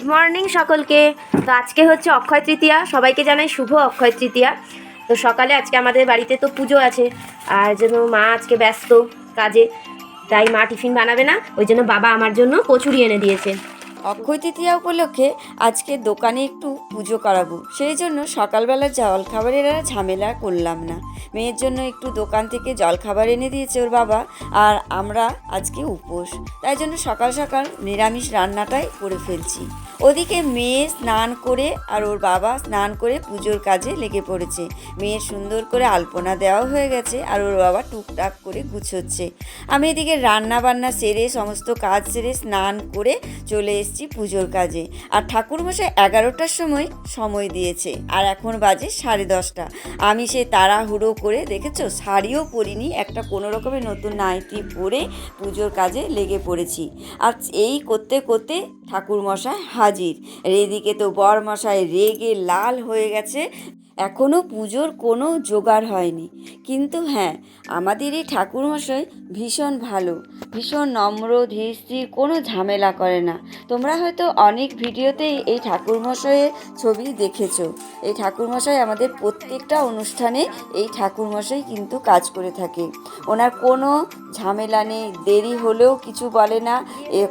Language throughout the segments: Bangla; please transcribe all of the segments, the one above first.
মর্নিং সকলকে। তো আজকে হচ্ছে অক্ষয় তৃতীয়া, সবাইকে জানাই শুভ অক্ষয় তৃতীয়া। তো সকালে আজকে আমাদের বাড়িতে তো পুজো আছে, আর জন্য মা আজকে ব্যস্ত কাজে, তাই মা টিফিন বানাবে না, ওই জন্য বাবা আমার জন্য কচুরি এনে দিয়েছে। অক্ষয় তৃতীয়া উপলক্ষে আজকে দোকানে একটু পুজো করাবো, সেই জন্য সকালবেলা জলখাবারের আর ঝামেলা করলাম না। মেয়ের জন্য একটু দোকান থেকে জলখাবার এনে দিয়েছে ওর বাবা, আর আমরা আজকে উপোস, তাই জন্য সকাল সকাল নিরামিষ রান্নাটাই করে ফেলছি। ওদিকে মেয়ে স্নান করে আর ওর বাবা স্নান করে পুজোর কাজে লেগে পড়েছে। মেয়ের সুন্দর করে আলপনা দেওয়া হয়ে গেছে, আর ওর বাবা টুকটাক করে গুছোচ্ছে। আমি এদিকে রান্না বান্না সেরে সমস্ত কাজ সেরে স্নান করে চলে এসেছি পুজোর কাজে। আর ঠাকুরমশাই 11টার সময় দিয়েছে, আর এখন বাজে 10:30। আমি সেই তাড়াহুড়ো করে, দেখেছো, শাড়িও পরিনি, একটা কোনো রকমের নতুন নাইটি পরে পুজোর কাজে লেগে পড়েছি। আর এই করতে করতে ঠাকুরমশাই হাজির। আর এদিকে তো বরমশাই রেগে লাল হয়ে গেছে। এখনও পুজোর কোনো জোগাড় হয়নি, কিন্তু হ্যাঁ, আমাদের এই ঠাকুরমশাই ভীষণ ভালো, ভীষণ নম্র ধীর, কোনো ঝামেলা করে না। তোমরা হয়তো অনেক ভিডিওতেই এই ঠাকুরমশাইয়ের ছবি দেখেছো। এই ঠাকুরমশাই আমাদের প্রত্যেকটা অনুষ্ঠানে এই ঠাকুরমশাই কিন্তু কাজ করে থাকে। ওনার কোনো ঝামেলা নেই, দেরি হলেও কিছু বলে না,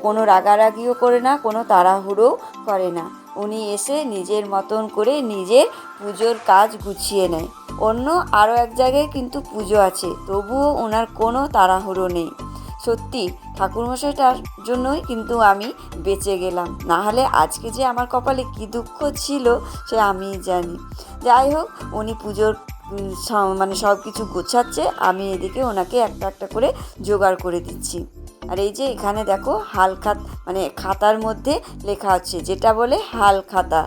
কোনো রাগারাগিও করে না, কোনো তাড়াহুড়োও করে না। উনি এসে নিজের মতন করে নিজের পুজোর কাজ গুছিয়ে নেয়। অন্য আরও এক জায়গায় কিন্তু পুজো আছে, তবুও ওনার কোনো তাড়াহুড়ো নেই। সত্যি ঠাকুরমশাইটার জন্যই কিন্তু আমি বেঁচে গেলাম, না হলে আজকে যে আমার কপালে কী দুঃখ ছিল সে আমিই জানি। যাই হোক, উনি পুজোর সব কিছু গোছাচ্ছে, আমি এদিকে ওনাকে একটা একটা করে জোগাড় করে দিচ্ছি। আর এই যে এখানে দেখো খাতার মধ্যে লেখা আছে, যেটা বলে হাল খাতা,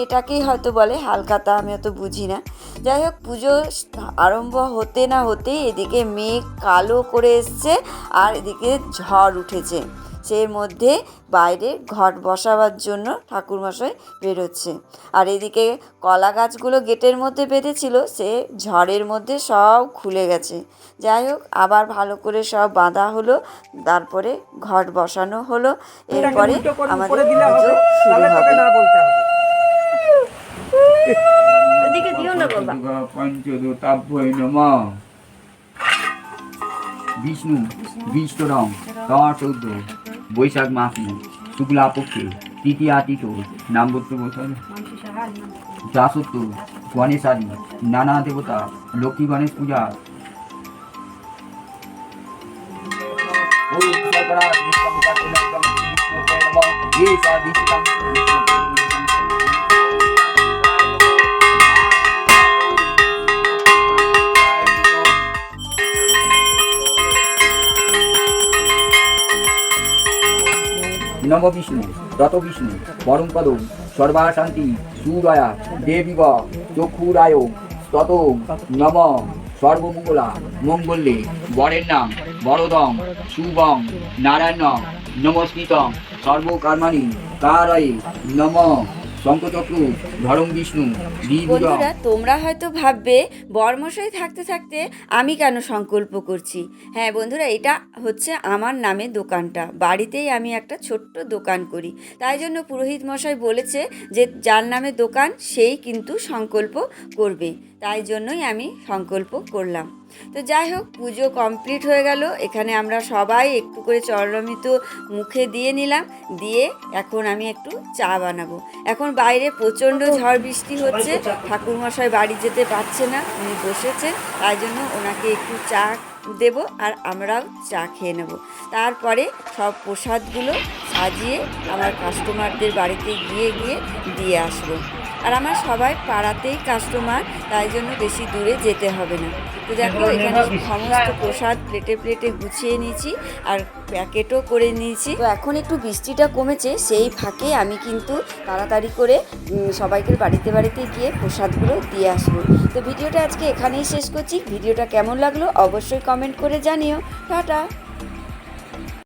এটাকেই হয়তো বলে হাল খাতা, আমি অত বুঝি না। যাই হোক, পুজো আরম্ভ হতে না হতেই এদিকে মেঘ কালো করে এসছে, আর এদিকে ঝড় উঠেছে। সেই মধ্যে বাইরে ঘট বসাবার জন্য ঠাকুরমশাই বেরোচ্ছে। আর এদিকে কলা গাছগুলো গেটের মধ্যে বেঁধেছিল, সে ঝড়ের মধ্যে সব খুলে গেছে। যাই হোক, আবার ভালো করে সব বাঁধা হলো, তারপরে ঘট বসানো হলো। এরপরে আমাদের পুজো শুরু হবে। পঞ্চদোতাভ্যই নমঃ। বিষ্ণু বিষ্ণুরম চৌদ্দ বৈশাখ মাসে শুক্লা পক্ষে তৃতীয়া তিথ নামগোত্র বছর দাসত্ব গণেশাদি নানা দেবতা লক্ষ্মী গণেশ পূজা। নম বিষ্ণু রত বিষ্ণু পরম পদ সর্বাশান্তি সুদয়া দেবীব চক্ষুরায় তত নম সর্বমঙ্গলা মঙ্গলে বরের নাম বরদং শুভং নারায়ণ নমস্কৃতং সর্বকর্মাণি কারয়ে নম শঙ্খচক্র ধরম বিষ্ণু। বন্ধুরা, তোমরা হয়তো ভাববে বরমশাই থাকতে থাকতে আমি কেন সংকল্প করছি। হ্যাঁ বন্ধুরা, এটা হচ্ছে আমার নামে দোকানটা, বাড়িতেই আমি একটা ছোট্ট দোকান করি, তাই জন্য পুরোহিত মশাই বলেছে যে যার নামে দোকান সেই কিন্তু সংকল্প করবে, তাই জন্যই আমি সংকল্প করলাম। তো যাই হোক, পুজো কমপ্লিট হয়ে গেল। এখানে আমরা সবাই একটু করে চরণামৃত মুখে দিয়ে নিলাম, দিয়ে এখন আমি একটু চা বানাবো। এখন বাইরে প্রচণ্ড ঝড় বৃষ্টি হচ্ছে, ঠাকুরমশাই বাড়ি যেতে পারছে না, উনি বসেছেন, তাই জন্য ওনাকে একটু চা দেব, আর আমরাও চা খেয়ে নেব। তারপরে সব প্রসাদগুলো সাজিয়ে আমার কাস্টমারদের বাড়িতে গিয়ে দিয়ে আসবো। আর আমার সবাই পাড়াতেই কাস্টমার, তাই জন্য বেশি দূরে যেতে হবে না। তো দেখো, এখানে সমস্ত প্রসাদ প্লেটে প্লেটে গুছিয়ে নিয়েছি, আর প্যাকেটও করে নিয়েছি। তো এখন একটু বৃষ্টিটা কমেছে, সেই ফাঁকে আমি কিন্তু তাড়াতাড়ি করে সবাইকে বাড়িতে গিয়ে প্রসাদগুলো দিয়ে আসবো। তো ভিডিওটা আজকে এখানেই শেষ করছি। ভিডিওটা কেমন লাগলো অবশ্যই কমেন্ট করে জানিও। টাটা।